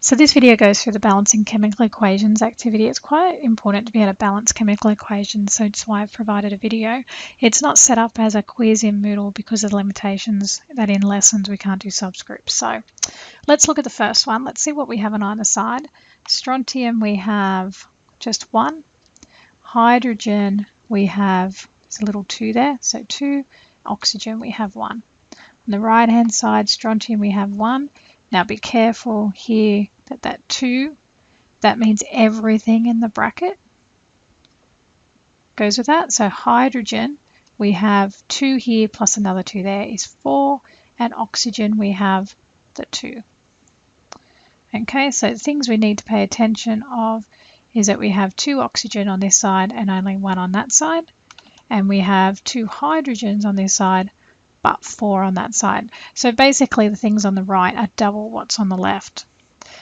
So this video goes through the balancing chemical equations activity. It's quite important to be able to balance chemical equations, so that's why I've provided a video. It's not set up as a quiz in Moodle because of the limitations that in lessons we can't do subscripts. So let's look at the first one. Let's see what we have on either side. Strontium, we have just 1. Hydrogen, we have, there's a little 2 there, so 2. Oxygen, we have 1. On the right hand side, strontium, we have 1. Now be careful here that 2, that means everything in the bracket goes with that. So hydrogen, we have 2 here plus another 2 there is 4, and oxygen we have the 2. Okay, so the things we need to pay attention of is that we have 2 oxygen on this side and only 1 on that side, and we have 2 hydrogens on this side but 4 on that side. So basically the things on the right are double what's on the left.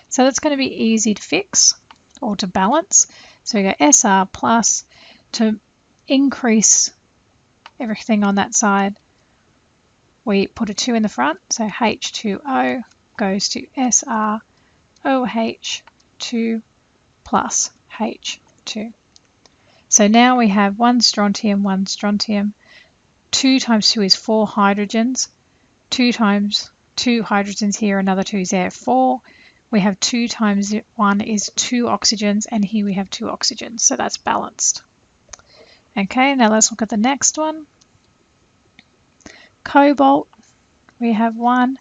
So that's going to be easy to fix or to balance. So we go SR plus, to increase everything on that side, we put a 2 in the front, so H2O goes to SrOH2 plus H2. So now we have 1 strontium, 1 strontium. 2 times 2 is 4 hydrogens. 2 times 2 hydrogens here, another 2 is there, 4. We have 2 times 1 is 2 oxygens, and here we have 2 oxygens, so that's balanced. Okay, now let's look at the next one. Cobalt, we have 1.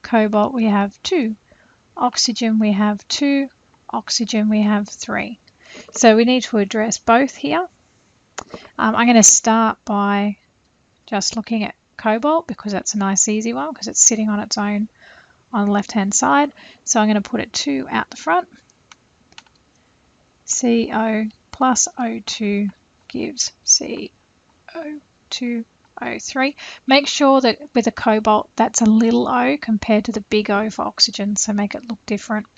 Cobalt, we have 2. Oxygen, we have 2. Oxygen, we have 3. So we need to address both here. I'm going to start by just looking at cobalt because that's a nice easy one because it's sitting on its own on the left hand side. So I'm going to put a 2 out the front. CO plus O2 gives CO2O3. Make sure that with a cobalt that's a little o compared to the big O for oxygen, so make it look different.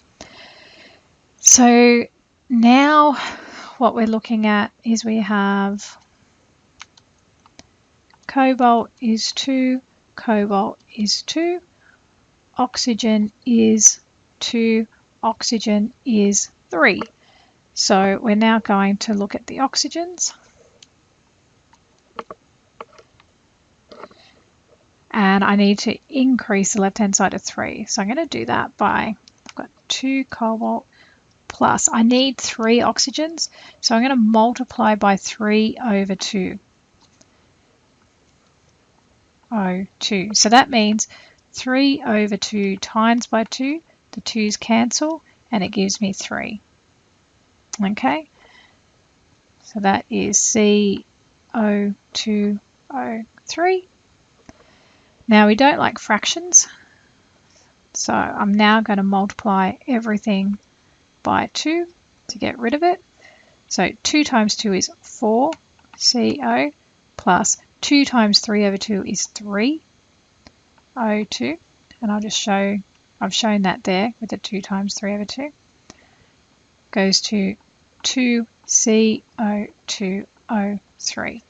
So now what we're looking at is we have cobalt is 2, cobalt is 2, oxygen is 2, oxygen is 3. So we're now going to look at the oxygens. And I need to increase the left-hand side to 3. So I'm going to do that by, I've got 2 cobalt plus, I need 3 oxygens. So I'm going to multiply by 3 over 2. O2. So that means 3 over 2 times by 2, the 2's cancel, and it gives me 3. Okay, so that is CO2O3. Now we don't like fractions, so I'm now going to multiply everything by 2 to get rid of it. So 2 times 2 is 4 CO plus 2 times 3 over 2 is 3 O2, and I'll just show, I've shown that there with the 2 times 3 over 2, goes to 2 CO2O3.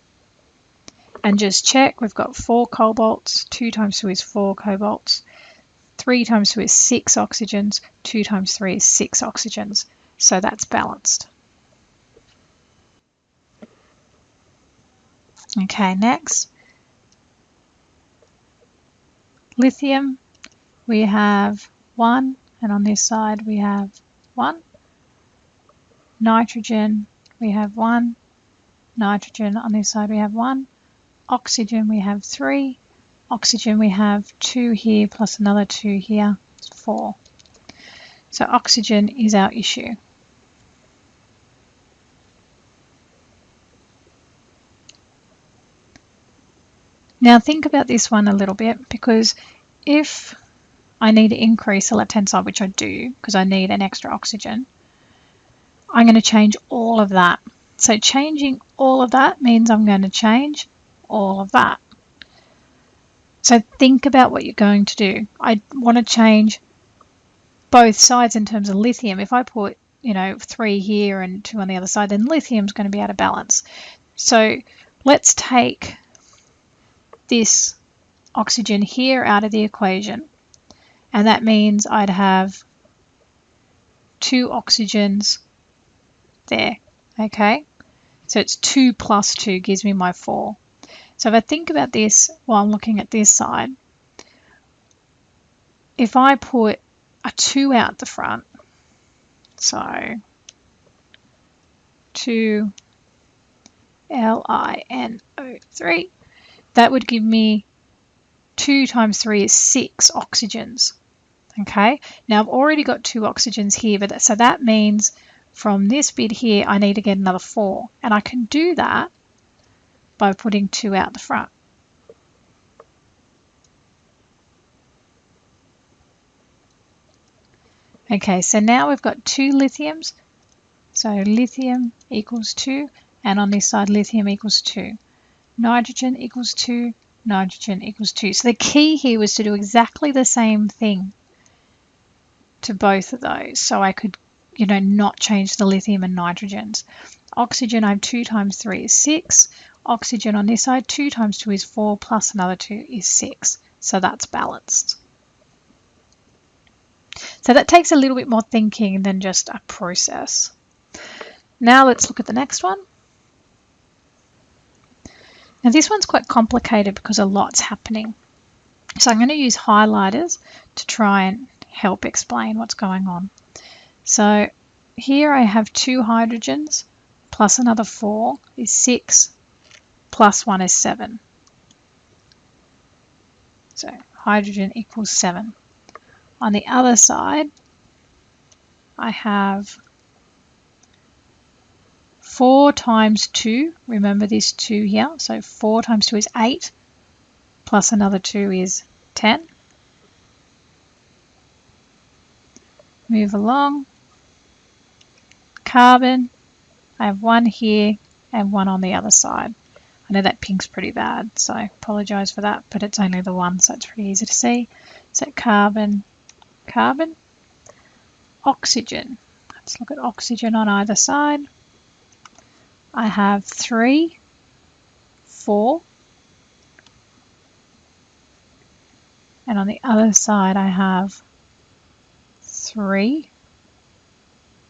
And just check, we've got 4 cobalts, 2 times 2 is 4 cobalts, 3 times 2 is 6 oxygens, 2 times 3 is 6 oxygens, so that's balanced. Okay, next, lithium, we have 1, and on this side we have 1. Nitrogen, we have 1. Nitrogen, on this side we have 1. Oxygen, we have 3. Oxygen, we have 2 here plus another 2 here, it's 4. So oxygen is our issue. Now think about this one a little bit, because if I need to increase the left-hand side, which I do because I need an extra oxygen, I'm going to change all of that. So changing all of that means I'm going to change all of that. So think about what you're going to do. I want to change both sides in terms of lithium. If I put, 3 here and 2 on the other side, then lithium's going to be out of balance. So let's take this oxygen here out of the equation, and that means I'd have 2 oxygens there, okay? So it's 2 plus 2 gives me my 4. So if I think about this while I'm looking at this side, if I put a 2 out the front, so 2 LiNO3, that would give me 2 times 3 is 6 oxygens. Okay, now I've already got 2 oxygens here, but so that means from this bit here I need to get another 4, and I can do that by putting 2 out the front. Okay, so now we've got 2 lithiums, so lithium equals 2, and on this side lithium equals 2. Nitrogen equals 2, nitrogen equals 2. So the key here was to do exactly the same thing to both of those, so I could, not change the lithium and nitrogens. Oxygen, I have 2 times 3 is 6. Oxygen on this side, 2 times 2 is 4, plus another 2 is 6. So that's balanced. So that takes a little bit more thinking than just a process. Now let's look at the next one. Now this one's quite complicated because a lot's happening. So I'm going to use highlighters to try and help explain what's going on. So here I have 2 hydrogens plus another 4 is 6, plus 1 is 7. So hydrogen equals 7. On the other side, I have 4 times 2, remember this 2 here, so 4 times 2 is 8, plus another 2 is 10. Move along. Carbon, I have 1 here and 1 on the other side. I know that pink's pretty bad, so I apologise for that, but it's only the 1, so it's pretty easy to see. So carbon, carbon. Oxygen, let's look at oxygen on either side. I have 3, 4, and on the other side I have 3,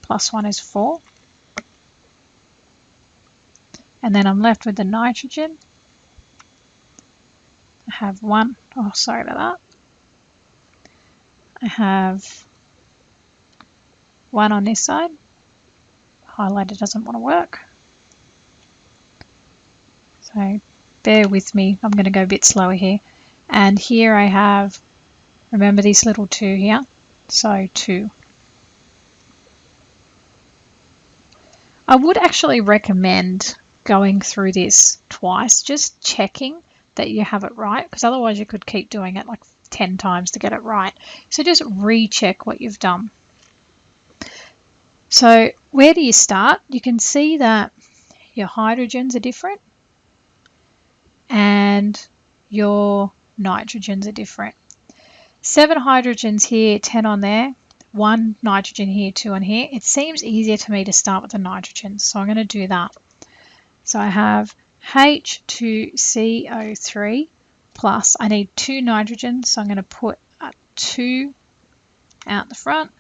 plus 1 is 4. And then I'm left with the nitrogen. I have 1, oh sorry about that. I have 1 on this side. Highlighter doesn't want to work. So bear with me, I'm going to go a bit slower here. And here I have, remember this little 2 here, so 2. I would actually recommend going through this twice, just checking that you have it right, because otherwise you could keep doing it like 10 times to get it right. So just recheck what you've done. So where do you start? You can see that your hydrogens are different and your nitrogens are different. 7 hydrogens here, 10 on there, 1 nitrogen here, 2 on here. It seems easier to me to start with the nitrogens, so I'm going to do that. So I have H2CO3 plus, I need 2 nitrogens, so I'm going to put a 2 out the front,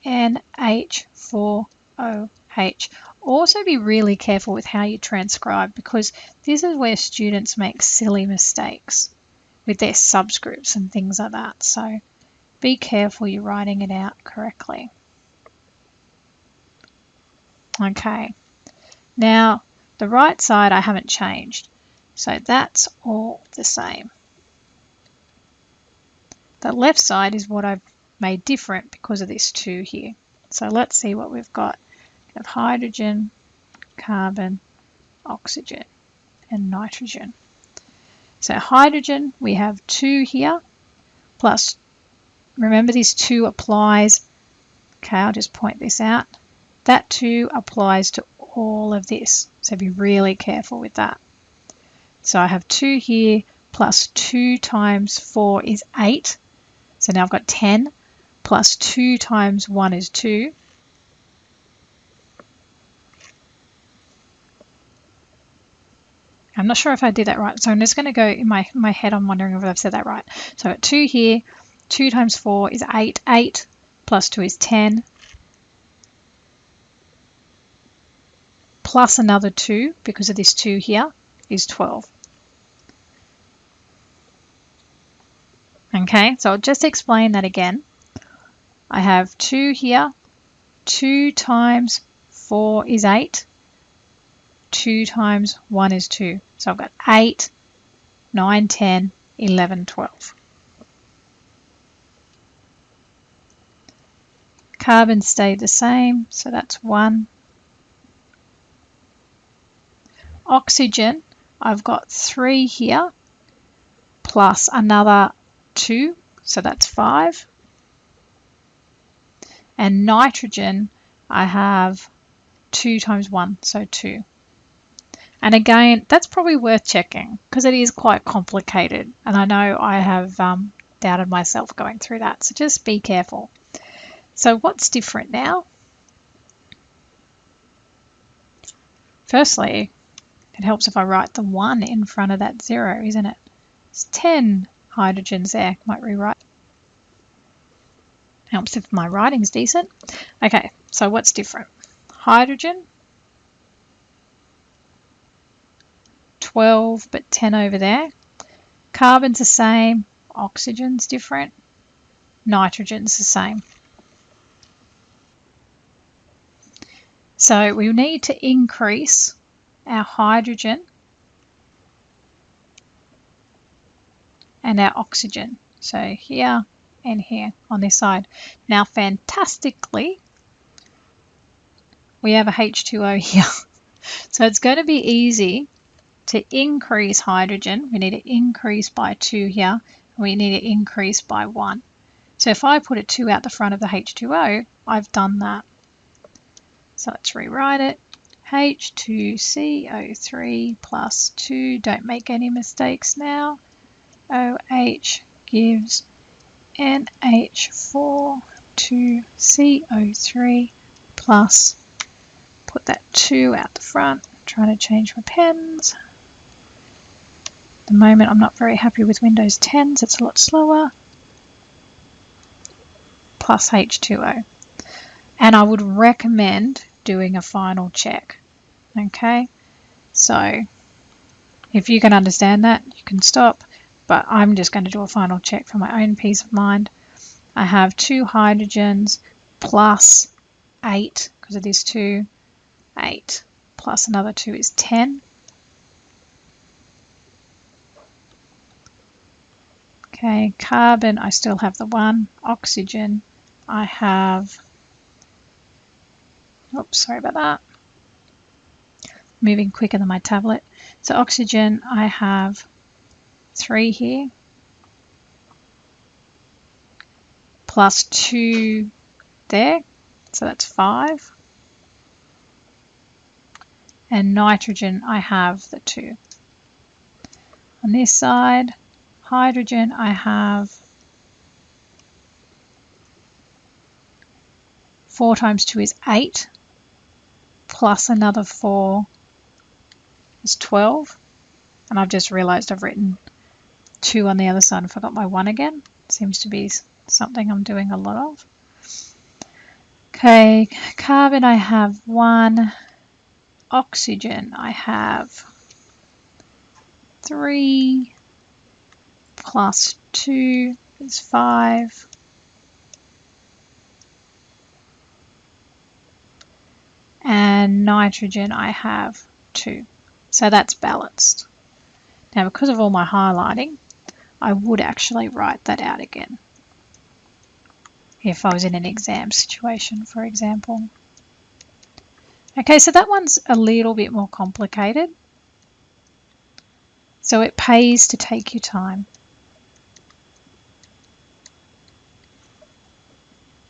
and H4OH. Also be really careful with how you transcribe, because this is where students make silly mistakes with their subscripts and things like that. So be careful you're writing it out correctly. Okay, now the right side I haven't changed, so that's all the same. The left side is what I've made different because of this 2 here. So let's see what we've got. We have hydrogen, carbon, oxygen, and nitrogen. So hydrogen, we have 2 here, plus, remember this 2 applies, okay, I'll just point this out. That 2 applies to all of this, so be really careful with that. So I have 2 here, plus 2 times 4 is 8. So now I've got 10, plus 2 times 1 is 2. I'm not sure if I did that right, so I'm just going to go in my head, I'm wondering if I've said that right. So I've got 2 here, 2 times 4 is 8, 8 plus 2 is 10, plus another 2 because of this 2 here is 12. Okay, so I'll just explain that again. I have 2 here. 2 times 4 is 8. 2 times 1 is 2. So I've got 8, 9, 10, 11, 12. Carbon stayed the same, so that's 1. Oxygen, I've got 3 here, plus another 2, so that's 5. And nitrogen, I have 2 times 1, so 2. And again, that's probably worth checking because it is quite complicated. And I know I have doubted myself going through that, so just be careful. So what's different now? Firstly, it helps if I write the 1 in front of that 0, isn't it? It's 10 hydrogens there. Might rewrite. Helps if my writing's decent. Okay, so what's different? Hydrogen, 12, but 10 over there. Carbon's the same. Oxygen's different. Nitrogen's the same. So we need to increase our hydrogen and our oxygen. So here and here on this side. Now, fantastically, we have a H2O here. So it's going to be easy to increase hydrogen. We need to increase by 2 here. We need to increase by 1. So if I put a 2 out the front of the H2O, I've done that. So let's rewrite it. H2CO3 plus 2, don't make any mistakes now. OH gives NH4 to CO3 plus, put that 2 out the front. I'm trying to change my pens. At the moment I'm not very happy with Windows 10, so it's a lot slower. Plus H2O. And I would recommend doing a final check. Okay, so if you can understand that, you can stop, but I'm just going to do a final check for my own peace of mind. I have 2 hydrogens plus 8 because of this 2, 8 plus another 2 is 10. Okay, carbon, I still have the 1. Oxygen, I have, oops, sorry about that. Moving quicker than my tablet. So oxygen, I have 3 here. Plus 2 there, so that's 5. And nitrogen, I have the 2. On this side, hydrogen, I have 4 times 2 is 8, plus another 4 is 12. And I've just realized I've written 2 on the other side and forgot my 1 again. Seems to be something I'm doing a lot of. Okay, carbon I have 1. Oxygen I have 3 plus 2 is 5. And nitrogen I have 2. So that's balanced. Now, because of all my highlighting, I would actually write that out again if I was in an exam situation, for example. Okay, so that one's a little bit more complicated. So it pays to take your time.